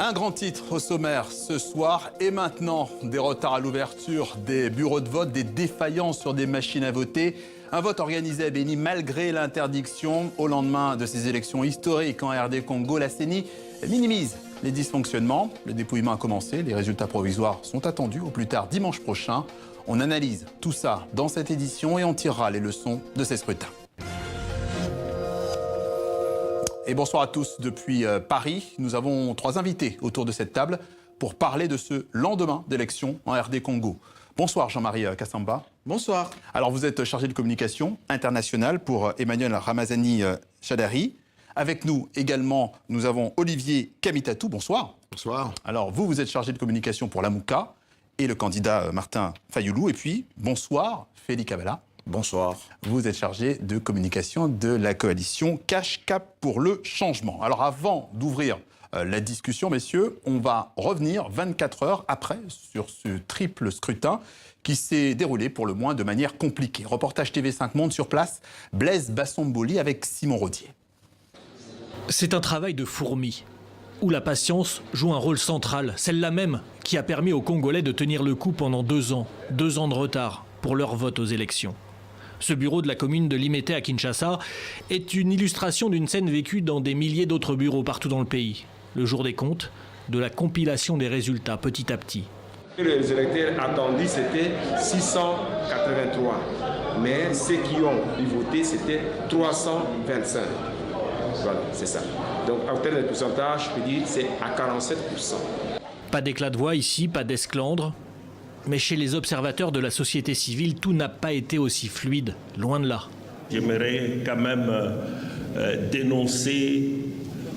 Un grand titre au sommaire ce soir et maintenant des retards à l'ouverture des bureaux de vote, des défaillances sur des machines à voter. Un vote organisé à Béni malgré l'interdiction au lendemain de ces élections historiques en RD Congo. La CENI minimise les dysfonctionnements. Le dépouillement a commencé, les résultats provisoires sont attendus au plus tard dimanche prochain. On analyse tout ça dans cette édition et on tirera les leçons de ces scrutins. Et bonsoir à tous depuis Paris. Nous avons 3 invités autour de cette table pour parler de ce lendemain d'élection en RD Congo. Bonsoir Jean-Marie Kassamba. Bonsoir. Alors vous êtes chargé de communication internationale pour Emmanuel Ramazani Shadari. Avec nous également, nous avons Olivier Kamitatou. Bonsoir. Bonsoir. Alors vous êtes chargé de communication pour l'AMUCA et le candidat Martin Fayoulou. Et puis bonsoir Félix Kabala. Bonsoir. Vous êtes chargé de communication de la coalition Cash Cap pour le changement. Alors avant d'ouvrir la discussion, messieurs, on va revenir 24 heures après sur ce triple scrutin qui s'est déroulé pour le moins de manière compliquée. Reportage TV5 Monde sur place, Blaise Bassomboli avec Simon Rodier. C'est un travail de fourmi, où la patience joue un rôle central, celle-là même qui a permis aux Congolais de tenir le coup pendant 2 ans, 2 ans de retard pour leur vote aux élections. Ce bureau de la commune de Limete à Kinshasa est une illustration d'une scène vécue dans des milliers d'autres bureaux partout dans le pays. Le jour des comptes, de la compilation des résultats petit à petit. Les électeurs attendus, c'était 683. Mais ceux qui ont pu voter, c'était 325. Voilà, c'est ça. Donc, en termes de pourcentage, je peux dire que c'est à 47%. Pas d'éclat de voix ici, pas d'esclandre. Mais chez les observateurs de la société civile, tout n'a pas été aussi fluide, loin de là. J'aimerais quand même dénoncer,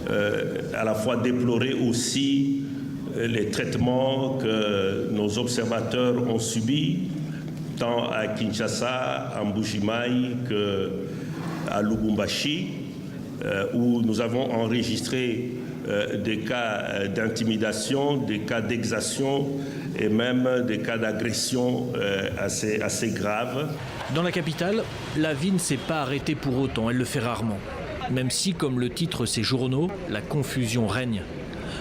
à la fois déplorer aussi les traitements que nos observateurs ont subis, tant à Kinshasa, à Mbujimayi qu'à Lubumbashi, où nous avons enregistré des cas d'intimidation, des cas d'exaction et même des cas d'agression assez graves. Dans la capitale, la vie ne s'est pas arrêtée pour autant, elle le fait rarement. Même si, comme le titrent ces journaux, la confusion règne.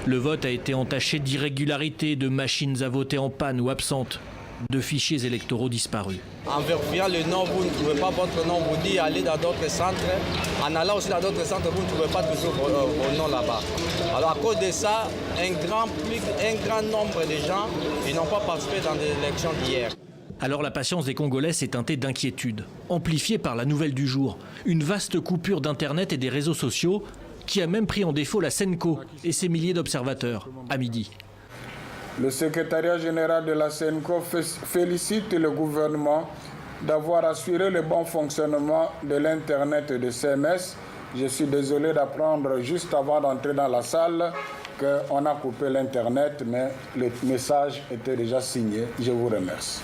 Le vote a été entaché d'irrégularités, de machines à voter en panne ou absentes, de fichiers électoraux disparus. En vérifiant le nom, vous ne trouvez pas votre nom, vous dites aller dans d'autres centres. En allant aussi dans d'autres centres, vous ne trouvez pas toujours vos noms là-bas. Alors à cause de ça, un grand nombre de gens n'ont pas participé dans les élections d'hier. Alors la patience des Congolais s'est teintée d'inquiétude, amplifiée par la nouvelle du jour. Une vaste coupure d'Internet et des réseaux sociaux qui a même pris en défaut la SENCO et ses milliers d'observateurs à midi. Le secrétariat général de la SENCO félicite le gouvernement d'avoir assuré le bon fonctionnement de l'Internet et de CMS. Je suis désolé d'apprendre juste avant d'entrer dans la salle qu'on a coupé l'Internet, mais le message était déjà signé. Je vous remercie.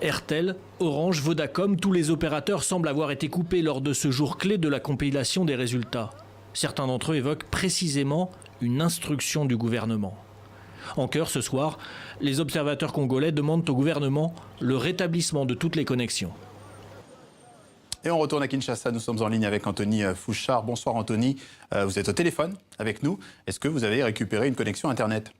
Airtel, Orange, Vodacom, tous les opérateurs semblent avoir été coupés lors de ce jour clé de la compilation des résultats. Certains d'entre eux évoquent précisément une instruction du gouvernement. En chœur, ce soir, les observateurs congolais demandent au gouvernement le rétablissement de toutes les connexions. Et on retourne à Kinshasa, nous sommes en ligne avec Anthony Fouchard. Bonsoir Anthony, vous êtes au téléphone avec nous. Est-ce que vous avez récupéré une connexion Internet ?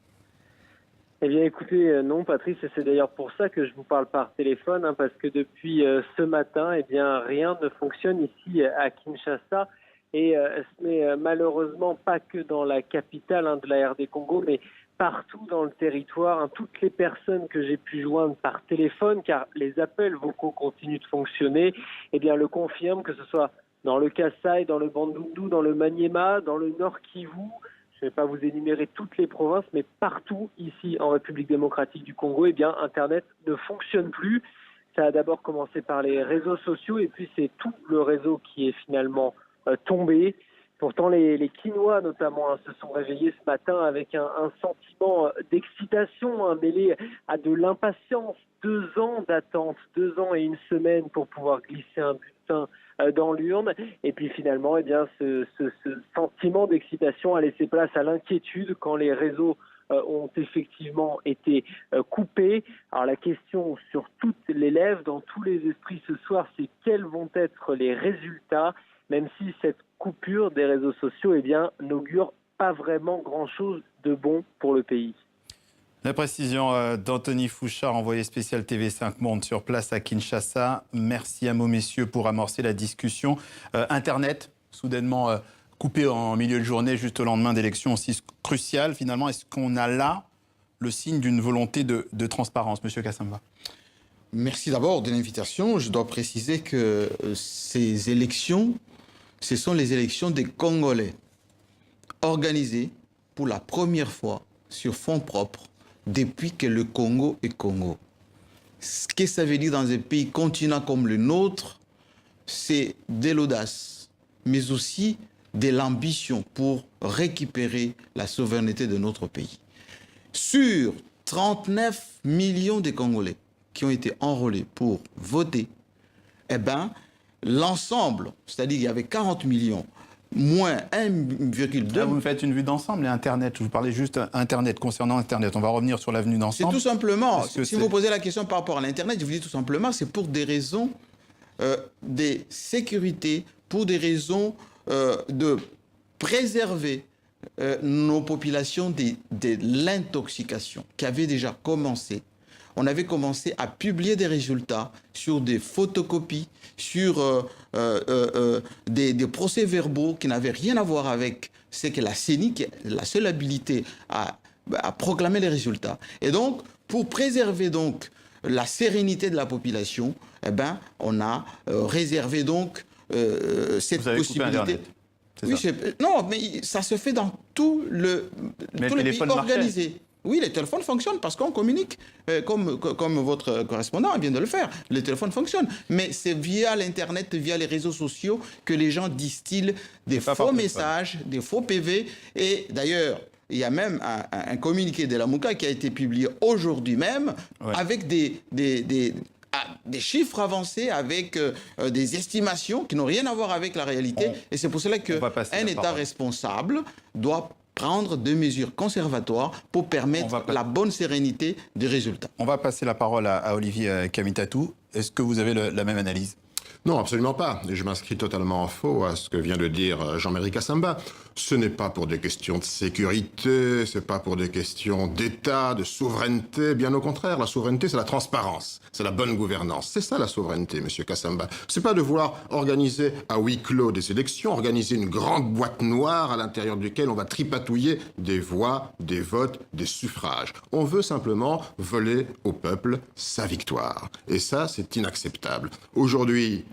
Eh bien écoutez, non Patrice, et c'est d'ailleurs pour ça que je vous parle par téléphone, parce que depuis ce matin, eh bien, rien ne fonctionne ici à Kinshasa. Et ce n'est malheureusement pas que dans la capitale de la RD Congo, mais partout dans le territoire. Toutes les personnes que j'ai pu joindre par téléphone, car les appels vocaux continuent de fonctionner, eh bien le confirment, que ce soit dans le Kasaï, dans le Bandundu, dans le Maniema, dans le Nord Kivu. Je ne vais pas vous énumérer toutes les provinces, mais partout ici en République démocratique du Congo, eh bien Internet ne fonctionne plus. Ça a d'abord commencé par les réseaux sociaux et puis c'est tout le réseau qui est finalement tombé. Pourtant, les Kinois, notamment, se sont réveillés ce matin avec un sentiment d'excitation mêlé à de l'impatience. 2 ans d'attente, 2 ans et 1 semaine pour pouvoir glisser un bulletin dans l'urne. Et puis finalement, eh bien, ce sentiment d'excitation a laissé place à l'inquiétude quand les réseaux ont effectivement été coupés. Alors la question sur toutes les lèvres, dans tous les esprits ce soir, c'est quels vont être les résultats, même si cette coupure des réseaux sociaux, eh bien, n'augure pas vraiment grand-chose de bon pour le pays. La précision d'Anthony Fouchard, envoyé spécial TV5 Monde sur place à Kinshasa. Merci à vous, messieurs, pour amorcer la discussion. Internet, soudainement coupé en milieu de journée, juste au lendemain d'élections aussi cruciales. Finalement, est-ce qu'on a là le signe d'une volonté de transparence, Monsieur Kassamba? Merci d'abord de l'invitation. Je dois préciser que ces élections, ce sont les élections des Congolais, organisées pour la première fois sur fonds propres depuis que le Congo est Congo. Ce que ça veut dire dans un pays continent comme le nôtre, c'est de l'audace, mais aussi de l'ambition pour récupérer la souveraineté de notre pays. Sur 39 millions de Congolais qui ont été enrôlés pour voter, eh ben, l'ensemble, c'est-à-dire il y avait 40 millions, moins 1,2... Là, vous me faites une vue d'ensemble et Internet. Je vous parlais juste Internet, concernant Internet. On va revenir sur l'avenue d'ensemble. C'est tout simplement, si vous posez la question par rapport à l'Internet, je vous dis tout simplement, c'est pour des raisons de sécurité, pour des raisons de préserver nos populations de l'intoxication qui avait déjà commencé. On avait commencé à publier des résultats sur des photocopies, sur des procès-verbaux qui n'avaient rien à voir avec ce que la CENI, qui est la seule habilité à proclamer les résultats. Et donc, pour préserver donc la sérénité de la population, eh ben, on a réservé donc cette possibilité. Oui, non, mais ça se fait dans tous les pays organisés. Oui, les téléphones fonctionnent parce qu'on communique, comme votre correspondant vient de le faire. Les téléphones fonctionnent. Mais c'est via l'Internet, via les réseaux sociaux que les gens distillent des faux messages, des faux PV. Et d'ailleurs, il y a même un communiqué de la Mouka qui a été publié aujourd'hui même, avec des chiffres avancés, avec des estimations qui n'ont rien à voir avec la réalité. Et c'est pour cela qu'un État responsable doit prendre des mesures conservatoires pour permettre la bonne sérénité des résultats. On va passer la parole à Olivier Kamitatou. Est-ce que vous avez la même analyse ? Non, absolument pas. Et je m'inscris totalement en faux à ce que vient de dire Jean-Marie Kassamba. Ce n'est pas pour des questions de sécurité, c'est pas pour des questions d'État, de souveraineté. Bien au contraire, la souveraineté, c'est la transparence, c'est la bonne gouvernance. C'est ça la souveraineté, monsieur Kassamba. C'est pas de vouloir organiser à huis clos des élections, organiser une grande boîte noire à l'intérieur duquel on va tripatouiller des voix, des votes, des suffrages. On veut simplement voler au peuple sa victoire. Et ça, c'est inacceptable. Aujourd'hui,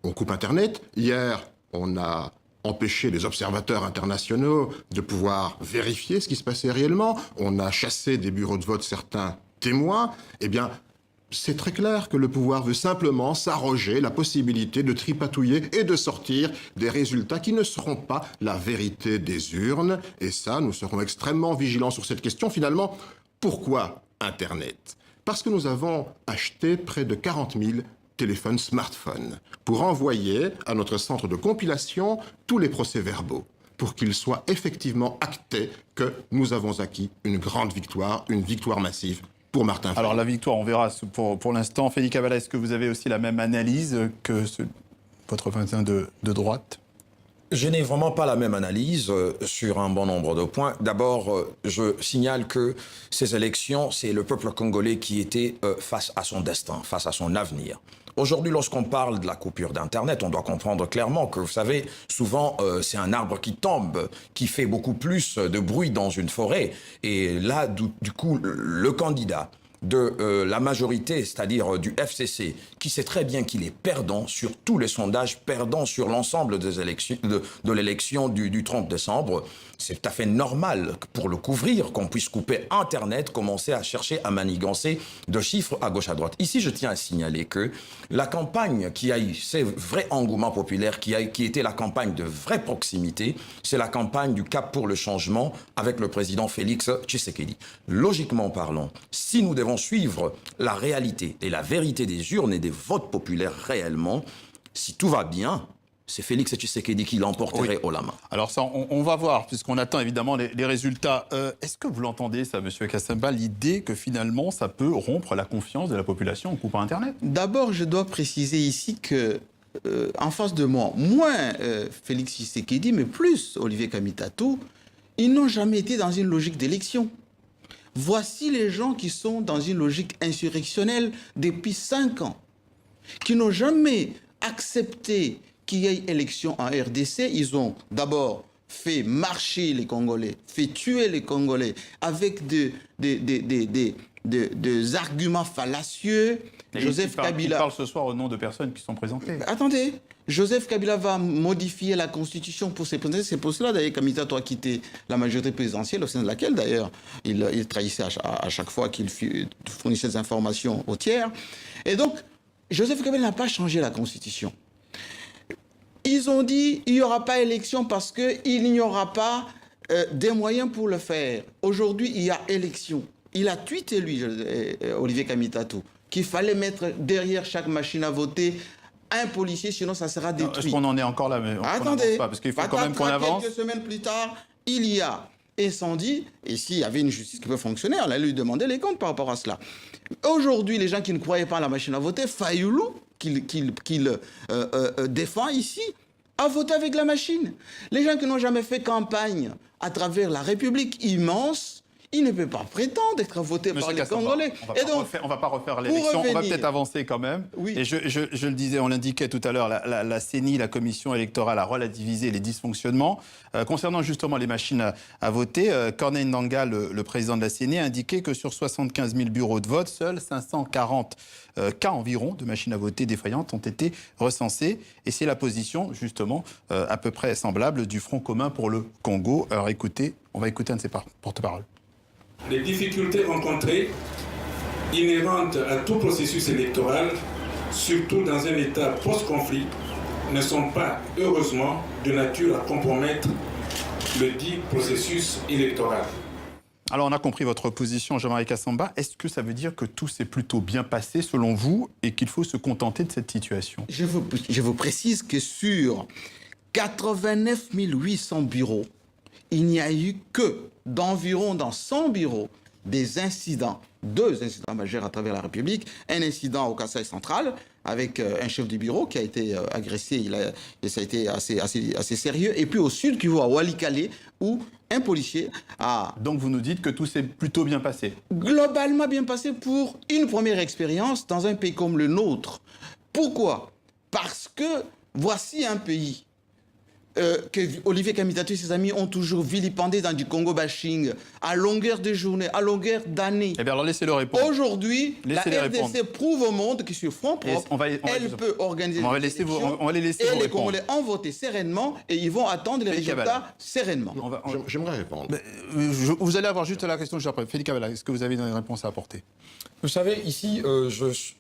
on coupe Internet. Hier, on a empêché les observateurs internationaux de pouvoir vérifier ce qui se passait réellement. On a chassé des bureaux de vote certains témoins. Eh bien, c'est très clair que le pouvoir veut simplement s'arroger la possibilité de tripatouiller et de sortir des résultats qui ne seront pas la vérité des urnes. Et ça, nous serons extrêmement vigilants sur cette question. Finalement, pourquoi Internet ? Parce que nous avons acheté près de 40 000 téléphones smartphones pour envoyer à notre centre de compilation tous les procès-verbaux pour qu'il soit effectivement acté que nous avons acquis une grande victoire, une victoire massive pour Martin Fayulu. Alors la victoire, on verra pour l'instant. Félix Kavala, est-ce que vous avez aussi la même analyse que votre voisin de droite ? Je n'ai vraiment pas la même analyse sur un bon nombre de points. D'abord, je signale que ces élections, c'est le peuple congolais qui était face à son destin, face à son avenir. Aujourd'hui, lorsqu'on parle de la coupure d'Internet, on doit comprendre clairement que, vous savez, souvent, c'est un arbre qui tombe, qui fait beaucoup plus de bruit dans une forêt. Et là, du coup, le candidat de la majorité, c'est-à-dire du FCC, qui sait très bien qu'il est perdant sur tous les sondages, perdant sur l'ensemble des élections, de l'élection du 30 décembre, c'est tout à fait normal pour le couvrir qu'on puisse couper Internet, commencer à chercher à manigancer de chiffres à gauche à droite. Ici, je tiens à signaler que la campagne qui a eu ces vrais engouements populaires, qui était la campagne de vraie proximité, c'est la campagne du Cap pour le changement avec le président Félix Tshisekedi. Logiquement parlant, si nous devons suivre la réalité et la vérité des urnes et des votes populaires réellement, si tout va bien, c'est Félix Tshisekedi qui l'emporterait haut la main. Alors ça, on va voir, puisqu'on attend évidemment les résultats. Est-ce que vous l'entendez, ça, monsieur Kassamba, l'idée que finalement, ça peut rompre la confiance de la population en coupant Internet ? D'abord, je dois préciser ici que, en face de moi, moins Félix Tshisekedi, mais plus Olivier Kamitatou, Ils n'ont jamais été dans une logique d'élection. Voici les gens qui sont dans une logique insurrectionnelle depuis 5 ans, qui n'ont jamais accepté qu'il y ait élection en RDC. Ils ont d'abord fait marcher les Congolais, fait tuer les Congolais avec des arguments fallacieux. Joseph Kabila... Il parle ce soir au nom de personnes qui sont présentées. Attendez, Joseph Kabila va modifier la Constitution pour ses présidents. C'est pour cela, d'ailleurs, qu'Amita a quitté la majorité présidentielle, au sein de laquelle, d'ailleurs, il trahissait à chaque fois qu'il fournissait des informations aux tiers. Et donc, Joseph Kabila n'a pas changé la Constitution. Ils ont dit qu'il n'y aura pas élection parce qu'il n'y aura pas des moyens pour le faire. Aujourd'hui, il y a élection. Il a tweeté, lui, Olivier Kamitatou, qu'il fallait mettre derrière chaque machine à voter un policier, sinon ça sera détruit. Est-ce qu'on en est encore là? Attendez, pas, parce qu'il faut quand même qu'on avance. Quelques semaines plus tard, il y a incendie, et s'il y avait une justice qui peut fonctionner, on allait lui demander les comptes par rapport à cela. Aujourd'hui, les gens qui ne croyaient pas à la machine à voter, Fayoulou, qu'il défend ici, a voté avec la machine. Les gens qui n'ont jamais fait campagne à travers la République immense, ils ne peuvent pas prétendre être votés par les Congolais. On ne va pas refaire l'élection, on va peut-être avancer quand même. Oui. Et je le disais, on l'indiquait tout à l'heure, la CENI, la Commission électorale, a relativisé les dysfonctionnements. Concernant justement les machines à voter, Corneille Nangaa, le président de la CENI, a indiqué que sur 75 000 bureaux de vote, seuls 540 cas environ de machines à voter défaillantes ont été recensés. Et c'est la position, justement, à peu près semblable du Front commun pour le Congo. Alors écoutez, on va écouter un de ses porte-paroles. Les difficultés rencontrées, inhérentes à tout processus électoral, surtout dans un État post-conflit, ne sont pas, heureusement, de nature à compromettre le dit processus électoral. Alors on a compris votre position, Jean-Marie Kassamba. Est-ce que ça veut dire que tout s'est plutôt bien passé selon vous et qu'il faut se contenter de cette situation? Je vous précise que sur 89 800 bureaux, il n'y a eu que d'environ dans 100 bureaux des incidents, 2 incidents majeurs à travers la République, un incident au Kasaï central avec un chef du bureau qui a été agressé, et ça a été assez sérieux, et puis au sud qui va à Walikale où un policier a... Donc vous nous dites que tout s'est plutôt bien passé? Globalement bien passé pour une première expérience dans un pays comme le nôtre. Pourquoi? Parce que voici un pays que Olivier Kamitatou et ses amis ont toujours vilipendé dans du Congo bashing à longueur de journée, à longueur d'année. Eh bien alors laissez-le répondre. Aujourd'hui, la RDC prouve au monde que sur front propre, elle peut organiser on va les laisser vous et les Congolais ont voté sereinement et ils vont attendre les résultats sereinement. J'aimerais répondre. Vous allez avoir juste la question juste après. Félix Kabala, est-ce que vous avez une réponse à apporter? Vous savez, ici,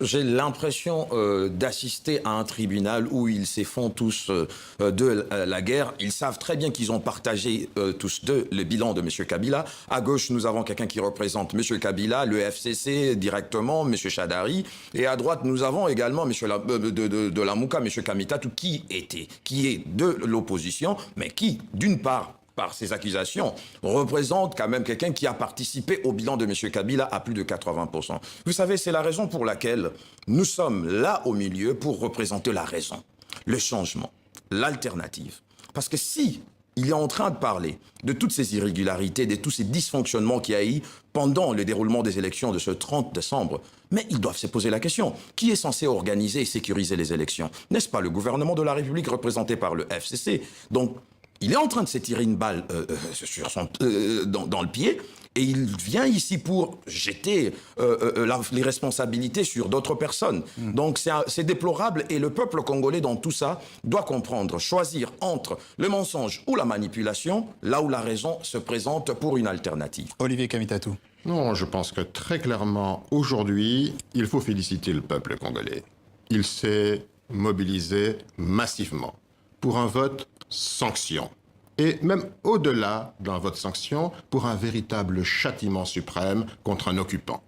j'ai l'impression d'assister à un tribunal où ils se font tous de la guerre. Ils savent très bien qu'ils ont partagé tous deux le bilan de M. Kabila. À gauche, nous avons quelqu'un qui représente M. Kabila, le FCC directement, M. Chadari. Et à droite, nous avons également de Lamouka, M. Kamitatou, qui est de l'opposition, mais qui, d'une part, par ces accusations, représente quand même quelqu'un qui a participé au bilan de M. Kabila à plus de 80%. Vous savez, c'est la raison pour laquelle nous sommes là au milieu pour représenter la raison, le changement, l'alternative. Parce que si il est en train de parler de toutes ces irrégularités, de tous ces dysfonctionnements qu'il y a eu pendant le déroulement des élections de ce 30 décembre, mais ils doivent se poser la question. Qui est censé organiser et sécuriser les élections? N'est-ce pas le gouvernement de la République représenté par le FCC? Donc, il est en train de se tirer une balle dans le pied et il vient ici pour jeter les responsabilités sur d'autres personnes. Donc c'est déplorable et le peuple congolais dans tout ça doit comprendre, choisir entre le mensonge ou la manipulation, là où la raison se présente pour une alternative. Olivier Kamitatou. Non, je pense que très clairement, aujourd'hui, il faut féliciter le peuple congolais. Il s'est mobilisé massivement pour un vote sanction. Et même au-delà d'un vote sanction, pour un véritable châtiment suprême contre un occupant,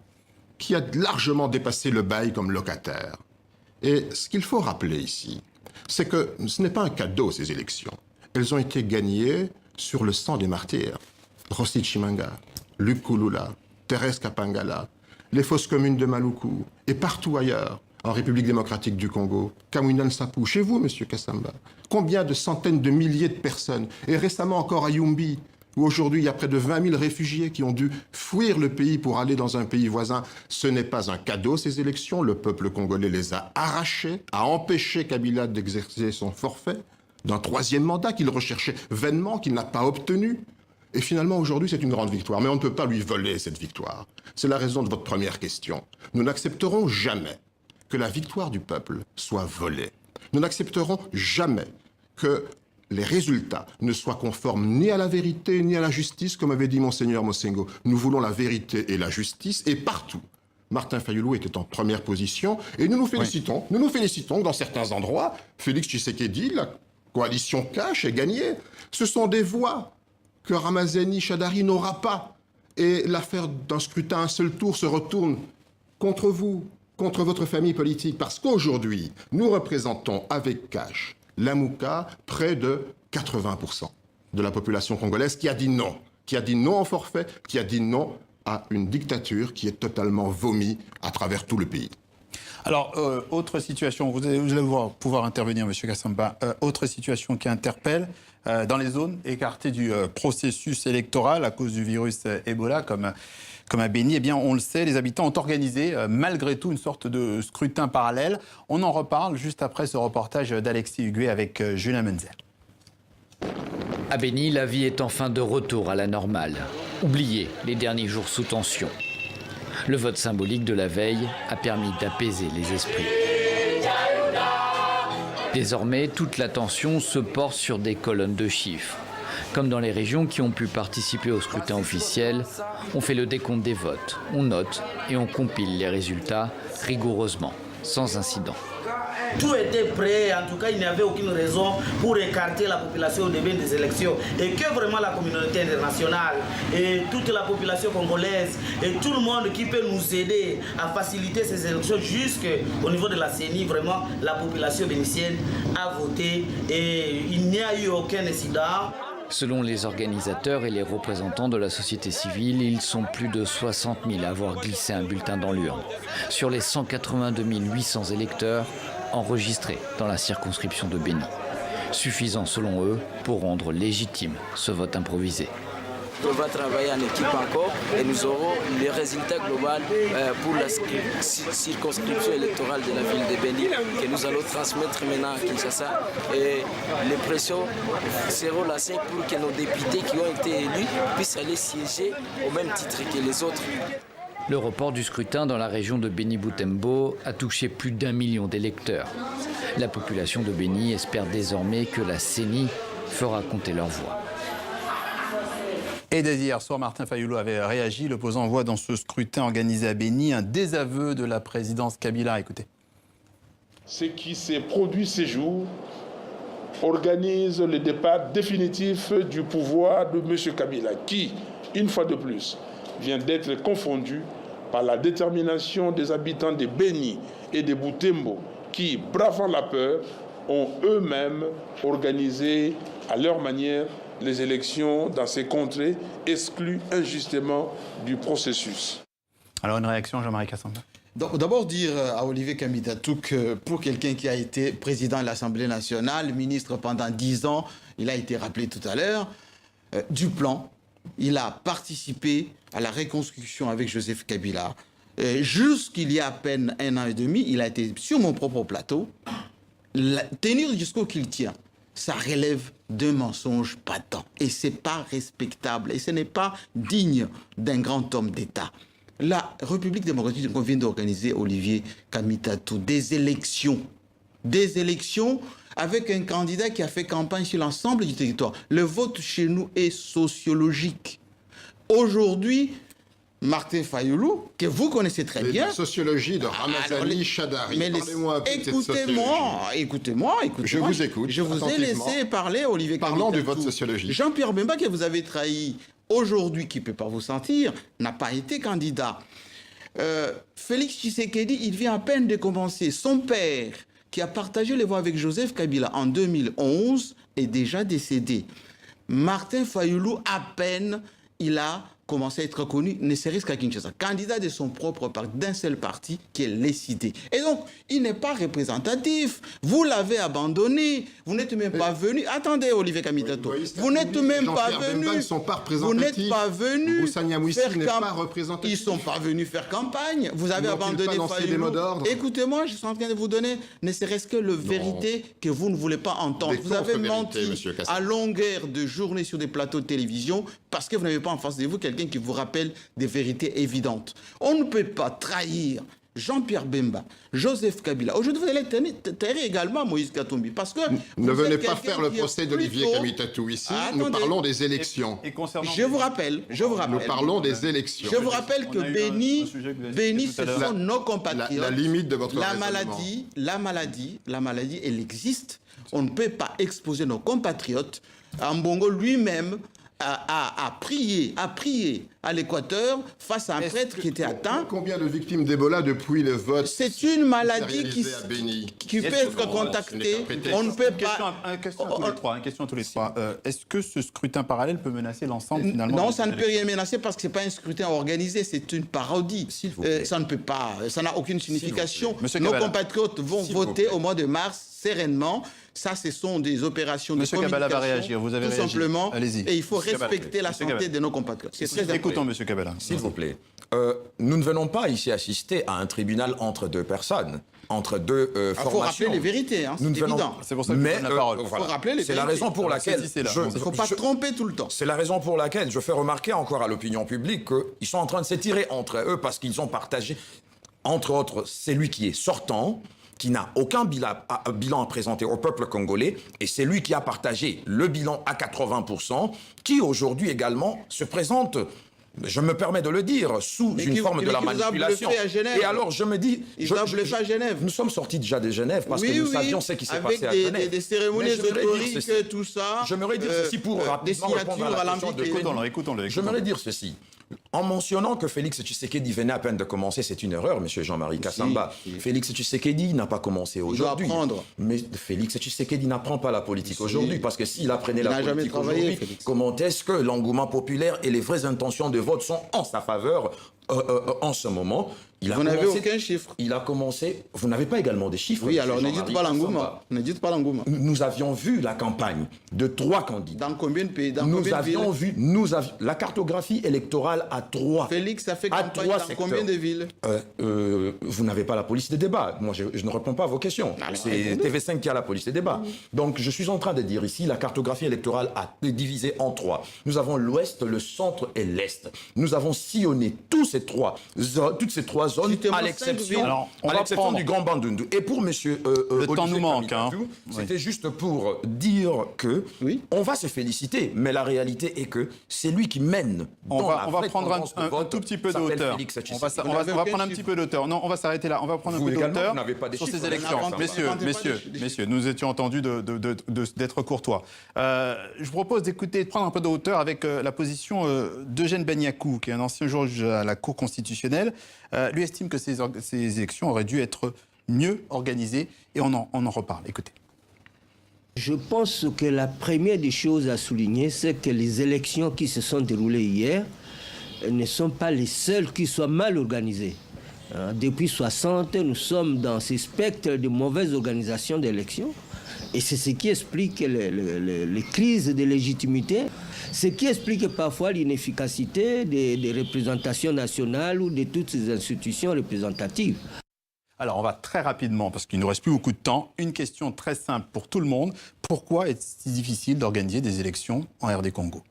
qui a largement dépassé le bail comme locataire. Et ce qu'il faut rappeler ici, c'est que ce n'est pas un cadeau, ces élections. Elles ont été gagnées sur le sang des martyrs. Rossi Chimanga, Luc Kouloula, Thérèse Kapangala, les fosses communes de Maluku et partout ailleurs. En République démocratique du Congo, Kamwina Nsapou, chez vous, Monsieur Kassamba. Combien de centaines de milliers de personnes, et récemment encore à Yumbi, où aujourd'hui il y a près de 20 000 réfugiés qui ont dû fuir le pays pour aller dans un pays voisin. Ce n'est pas un cadeau, ces élections. Le peuple congolais les a arrachées, a empêché Kabila d'exercer son forfait d'un troisième mandat qu'il recherchait vainement, qu'il n'a pas obtenu. Et finalement, aujourd'hui, c'est une grande victoire. Mais on ne peut pas lui voler cette victoire. C'est la raison de votre première question. Nous n'accepterons jamais que la victoire du peuple soit volée. Nous n'accepterons jamais que les résultats ne soient conformes ni à la vérité ni à la justice, comme avait dit Monseigneur Mosengo. Nous voulons la vérité et la justice, et partout. Martin Fayulu était en première position, et nous nous félicitons. Oui. Nous nous félicitons que dans certains endroits, Félix Tshisekedi, la coalition cash, ait gagné. Ce sont des voix que Ramazani Chadari n'aura pas. Et l'affaire d'un scrutin à un seul tour se retourne contre vous, contre votre famille politique, parce qu'aujourd'hui, nous représentons avec cash Lamouka, près de 80% de la population congolaise qui a dit non au forfait, qui a dit non à une dictature qui est totalement vomie à travers tout le pays. Alors, autre situation, vous allez pouvoir intervenir, M. Kassamba, autre situation qui interpelle dans les zones écartées du processus électoral à cause du virus Ebola, comme à Béni, eh bien, on le sait, les habitants ont organisé, malgré tout, une sorte de scrutin parallèle. On en reparle juste après ce reportage d'Alexis Huguet avec Julien Menzel. À Béni, la vie est enfin de retour à la normale. Oubliez les derniers jours sous tension. Le vote symbolique de la veille a permis d'apaiser les esprits. Désormais, toute l'attention se porte sur des colonnes de chiffres. Comme dans les régions qui ont pu participer au scrutin officiel, on fait le décompte des votes, on note et on compile les résultats rigoureusement, sans incident. Tout était prêt, en tout cas il n'y avait aucune raison pour écarter la population au début des élections et que vraiment la communauté internationale et toute la population congolaise et tout le monde qui peut nous aider à faciliter ces élections jusqu'au niveau de la CENI, vraiment la population bénitienne a voté et il n'y a eu aucun incident. Selon les organisateurs et les représentants de la société civile, ils sont plus de 60 000 à avoir glissé un bulletin dans l'urne. Sur les 182 800 électeurs enregistrés dans la circonscription de Béni. Suffisant selon eux pour rendre légitime ce vote improvisé. On va travailler en équipe encore et nous aurons les résultats globaux pour la circonscription électorale de la ville de Béni que nous allons transmettre maintenant à Kinshasa. Et les pressions seront lancées pour que nos députés qui ont été élus puissent aller siéger au même titre que les autres. Le report du scrutin dans la région de Béni-Boutembo a touché plus d'1 million d'électeurs. La population de Béni espère désormais que la CENI fera compter leur voix. Et dès hier soir, Martin Fayulu avait réagi. L'opposant voit dans ce scrutin organisé à Béni un désaveu de la présidence Kabila. Écoutez. Ce qui s'est produit ces jours organise le départ définitif du pouvoir de M. Kabila, qui, une fois de plus, vient d'être confondu par la détermination des habitants de Béni et de Boutembo, qui, bravant la peur, ont eux-mêmes organisé à leur manière les élections dans ces contrées exclues injustement du processus. Alors une réaction, Jean-Marie Kassamba. D'abord dire à Olivier Kamitatou que pour quelqu'un qui a été président de l'Assemblée nationale, ministre pendant 10 ans, il a été rappelé tout à l'heure, du plan, il a participé à la reconstruction avec Joseph Kabila. Jusqu'il y a à peine 1 an et demi, il a été sur mon propre plateau, tenir jusqu'où qu'il tient. Ça relève d'un mensonge patent. Et ce n'est pas respectable. Et ce n'est pas digne d'un grand homme d'État. La République démocratique qu'on vient d'organiser, Olivier Kamitatou, des élections avec un candidat qui a fait campagne sur l'ensemble du territoire. Le vote chez nous est sociologique. Aujourd'hui, Martin Fayulu, que vous connaissez très bien. La sociologie de Ramazani Chadari. Parlez-moi un peu de cette sociologie. Écoutez-moi. Je vous écoute. Je vous ai laissé parler, Olivier Kamitatou. Parlons du vote sociologique. Jean-Pierre Bemba, que vous avez trahi aujourd'hui, qui ne peut pas vous sentir, n'a pas été candidat. Félix Tshisekedi, il vient à peine de commencer. Son père, qui a partagé les voix avec Joseph Kabila en 2011, est déjà décédé. Martin Fayulu, à peine, il a commencé à être connu, ne serait-ce qu'à Kinshasa. Candidat de son propre parti, d'un seul parti, qui est les cités. Et donc, il n'est pas représentatif. Vous l'avez abandonné. Vous n'êtes même pas venu. Attendez, Olivier Kamitato. Vous n'êtes même pas venu. Ils ne sont pas Vous n'êtes pas venu faire campagne. Ils ne sont pas venus faire campagne. Vous avez abandonné Fayulu. Écoutez-moi, je suis en train de vous donner ne serait-ce que la vérité que vous ne voulez pas entendre. Vous avez menti à longueur de journée sur des plateaux de télévision parce que vous n'avez pas en face de vous quelqu'un qui vous rappelle des vérités évidentes. On ne peut pas trahir Jean-Pierre Bemba, Joseph Kabila. Aujourd'hui, vous allez taire également Moïse Katumbi. Parce que ne venez pas faire le procès d'Olivier Kamitatou ici. Nous parlons des élections. Je vous rappelle. Nous parlons des élections. Je vous rappelle que Béni, ce sont nos compatriotes. La limite de votre la maladie, elle existe. On ne peut pas exposer nos compatriotes. Mbongo lui-même a prié à l'Équateur face à un prêtre qui était atteint. Combien de victimes d'Ebola depuis le vote? C'est une maladie qui peut être contactée. On ne peut pas... Une question à tous les trois. Est-ce que ce scrutin parallèle peut menacer l'ensemble finalement? Non, ça ne peut rien menacer parce que ce n'est pas un scrutin organisé, c'est une parodie. Ça ne peut pas, ça n'a aucune signification. Nos compatriotes vont voter au mois de mars sereinement. Ça, ce sont des opérations de communication. Kabala va réagir, vous avez tout réagi. Simplement. Allez-y. Et il faut respecter la santé de nos compatriotes. C'est très important. Écoutons, M. Kabala. S'il vous plaît. Nous ne venons pas ici assister à un tribunal entre deux personnes, entre deux formations. Il faut rappeler les vérités, c'est évident. C'est pour ça que je donne la parole. Il faut rappeler les vérités. C'est la raison pour laquelle... Il ne faut pas se tromper tout le temps. C'est la raison pour laquelle je fais remarquer encore à l'opinion publique qu'ils sont en train de s'étirer entre eux parce qu'ils ont partagé, entre autres, c'est lui qui est sortant, qui n'a aucun bilan à présenter au peuple congolais, et c'est lui qui a partagé le bilan à 80%, qui aujourd'hui également se présente, je me permets de le dire, sous une forme de la manipulation. Et alors je me dis... Ils ont bluffé à Genève. Nous sommes sortis déjà de Genève parce que nous savions ce qui s'est passé à Genève. Avec des cérémonies ésotériques, tout ça. J'aimerais dire ceci pour rapidement répondre à la question de... Écoutons-le. J'aimerais dire ceci. En mentionnant que Félix Tshisekedi venait à peine de commencer, c'est une erreur, monsieur Jean-Marie Kassamba. Félix Tshisekedi n'a pas commencé aujourd'hui. Mais Félix Tshisekedi n'apprend pas la politique aujourd'hui, parce que s'il apprenait la politique aujourd'hui, comment est-ce que l'engouement populaire et les vraies intentions de vote sont en sa faveur en ce moment? Vous n'avez aucun chiffre. Il a commencé... Vous n'avez pas également des chiffres? Oui, alors ne dites pas l'engouement. Ne dites pas l'engouement. Nous avions vu la campagne de 3 candidats. Dans combien de pays? La cartographie électorale à 3. Félix a fait campagne dans combien de villes? Vous n'avez pas la police des débats. Moi, je ne réponds pas à vos questions. C'est TV5 qui a la police des débats. Donc, je suis en train de dire ici, la cartographie électorale a divisé en 3. Nous avons l'Ouest, le Centre et l'Est. Nous avons sillonné toutes ces trois zones, à l'exception du Grand Bandundu. Et pour monsieur le temps nous manque. C'était juste pour dire que on va se féliciter, mais la réalité est que c'est lui qui mène. On va prendre un tout petit peu de hauteur. On va prendre un petit peu de hauteur. Non, on va s'arrêter là. On va prendre un peu de hauteur sur ces élections. Messieurs, nous étions entendus d'être courtois. Je vous propose d'écouter, de prendre un peu de hauteur avec la position d'Eugène Benyakou, qui est un ancien juge à la Cour constitutionnelle. Lui estime que ces élections auraient dû être mieux organisées et on en reparle. Écoutez. Je pense que la première des choses à souligner, c'est que les élections qui se sont déroulées hier ne sont pas les seules qui soient mal organisées. Depuis 60, nous sommes dans ce spectre de mauvaise organisation d'élections. Et c'est ce qui explique les crises de légitimité, ce qui explique parfois l'inefficacité des représentations nationales ou de toutes ces institutions représentatives. Alors, on va très rapidement, parce qu'il ne nous reste plus beaucoup de temps, une question très simple pour tout le monde. Pourquoi est-ce si difficile d'organiser des élections en RD Congo?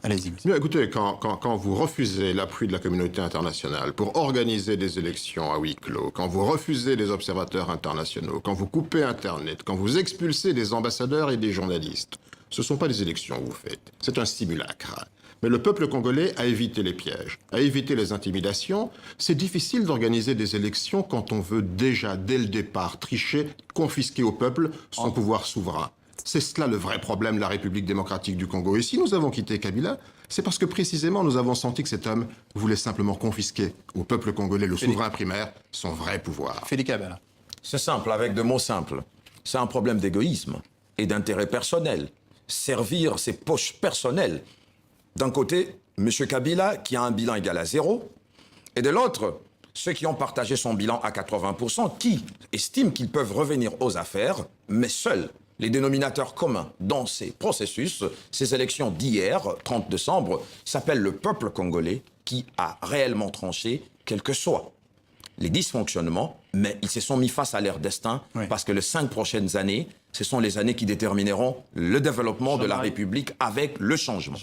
Allez-y. Écoutez, quand vous refusez l'appui de la communauté internationale pour organiser des élections à huis clos, quand vous refusez les observateurs internationaux, quand vous coupez Internet, quand vous expulsez des ambassadeurs et des journalistes, ce ne sont pas des élections que vous faites, c'est un simulacre. Mais le peuple congolais a évité les pièges, a évité les intimidations. C'est difficile d'organiser des élections quand on veut déjà, dès le départ, tricher, confisquer au peuple son pouvoir souverain. C'est cela le vrai problème de la République démocratique du Congo. Et si nous avons quitté Kabila, c'est parce que précisément nous avons senti que cet homme voulait simplement confisquer au peuple congolais, le souverain primaire, son vrai pouvoir. Félix Kabala. C'est simple, avec de mots simples. C'est un problème d'égoïsme et d'intérêt personnel. Servir ses poches personnelles. D'un côté, M. Kabila, qui a un bilan égal à 0, et de l'autre, ceux qui ont partagé son bilan à 80%, qui estiment qu'ils peuvent revenir aux affaires, mais seuls les dénominateurs communs dans ces processus, ces élections d'hier, 30 décembre, s'appellent le peuple congolais qui a réellement tranché, quels que soient les dysfonctionnements, mais ils se sont mis face à leur destin, parce que les 5 prochaines années, ce sont les années qui détermineront le développement de la République avec le changement.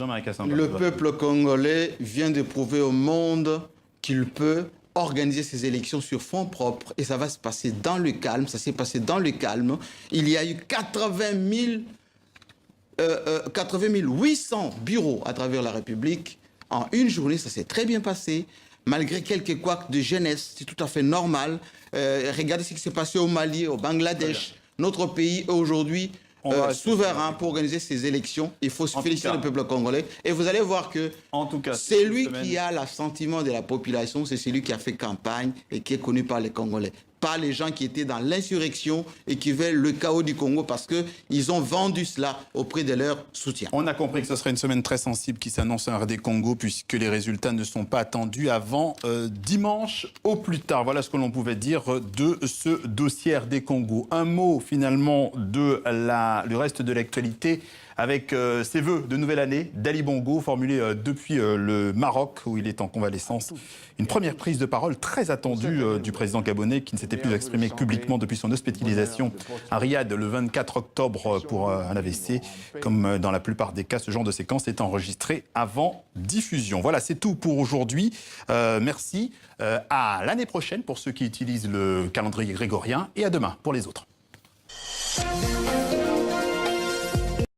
Le peuple congolais vient de prouver au monde qu'il peut organiser ses élections sur fonds propres et ça va se passer dans le calme. Ça s'est passé dans le calme. Il y a eu 80 800 bureaux à travers la République. En une journée, ça s'est très bien passé. Malgré quelques couacs de jeunesse, c'est tout à fait normal. Regardez ce qui s'est passé au Mali, au Bangladesh. Notre pays est aujourd'hui souverain pour organiser ces élections. Il faut se féliciter le peuple congolais. Et vous allez voir que c'est lui qui a l'assentiment de la population, c'est celui qui a fait campagne et qui est connu par les Congolais. Pas les gens qui étaient dans l'insurrection et qui veulent le chaos du Congo parce qu'ils ont vendu cela auprès de leur soutien. On a compris que ce serait une semaine très sensible qui s'annonce en RD Congo puisque les résultats ne sont pas attendus avant dimanche au plus tard. Voilà ce que l'on pouvait dire de ce dossier RD Congo. Un mot finalement du reste de l'actualité avec ses vœux de nouvelle année d'Ali Bongo formulés depuis le Maroc où il est en convalescence. Une première prise de parole très attendue du président gabonais qui ne s'était plus exprimé publiquement depuis son hospitalisation à Riyad le 24 octobre pour un AVC. Comme dans la plupart des cas, ce genre de séquence est enregistré avant diffusion. Voilà, c'est tout pour aujourd'hui. Merci. À l'année prochaine pour ceux qui utilisent le calendrier grégorien et à demain pour les autres.